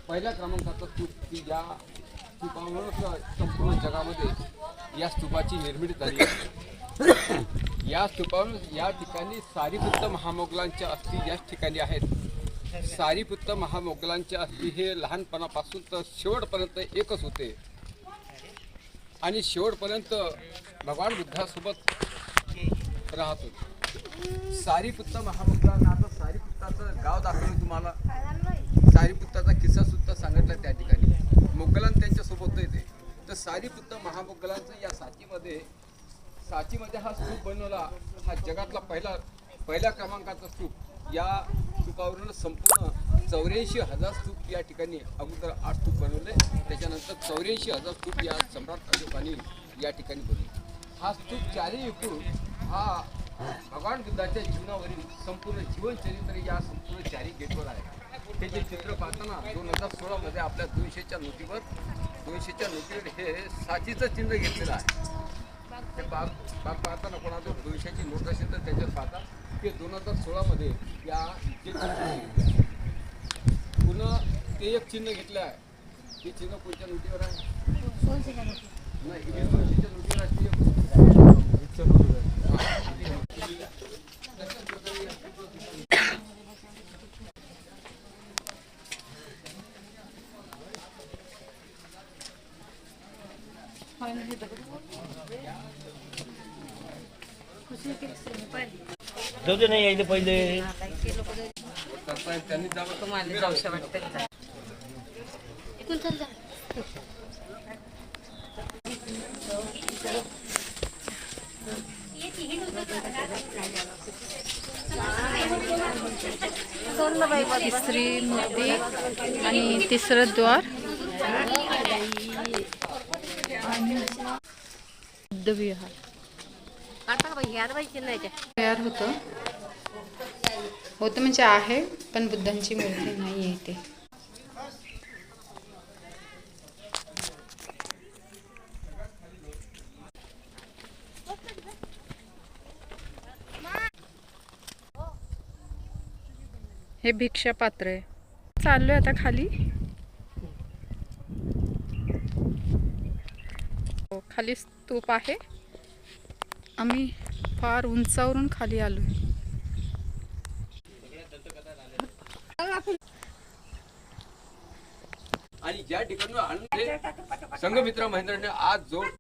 पहिल्या क्रमांकाचा स्तूप की ज्या स्तूपावर संपूर्ण जगामध्ये या स्तूपाची निर्मिती झाली आहे। या स्तूपावर या ठिकाणी सारीपुत्त महामोगलांच्या अस्थी याच ठिकाणी आहेत। सारीपुत्त महामोगलांच्या अस्थी हे लहानपणापासून तर शेवटपर्यंत एकच होते आणि शेवटपर्यंत भगवान बुद्धासोबत राहत होते। सारीपुत्त महामोगलांना आता सारीपुत्ताचं गाव दाखवलं तुम्हाला, सारीपुत्ताचा किस्सा सुद्धा सांगितला त्या ठिकाणी। मोगलान त्यांच्यासोबत येते तर सारीपुत्त महामोगलांचं या साचीमध्ये हा स्तूप बनवला। हा जगातला पहिल्या क्रमांकाचा स्तूप। या स्तूपावरून संपूर्ण 84,000 स्तूप या ठिकाणी अगोदर 8 स्तूप बनवले, त्याच्यानंतर 84,000 स्तूप या सम्राट अशोकाने या ठिकाणी बनवले। हा स्तूप चारी एकूण हा भगवान बुद्धाच्या जीवनावरील संपूर्ण जीवनचरित्र या संपूर्ण चारी गेटवर आहे। हे जे चित्र पाहताना 2016 मध्ये आपल्या 200च्या नोटीवर हे साचीचं चिन्ह घेतलेलं आहे। ते बाग पाहताना कोणाचं 200ची नोट असेल तर त्याच्यात पाहता की 2016 मध्ये या पुन्हा ते एक चिन्ह घेतलं आहे। ते चिन्ह कोणत्या नोटीवर आहे? नाही, 200च्या नोटीवर आहे। जाऊ नाही यायचं पहिले त्यांनी तुम्हाला जाऊशा वाटतं तिसरी मूर्ती आणि तिसरं द्वार आणि बुद्धविहार तयार होतं म्हणजे आहे, पण बुद्धांची मूर्ती नाही आहे इथे। हे भिक्षा पात्र आहे। चाललोय आता खाली। खाली स्तूप आहे, आम्ही फार उंचावरून खाली आलोय। आणि ज्या ठिकाणी संघमित्र महेंद्रने आज जो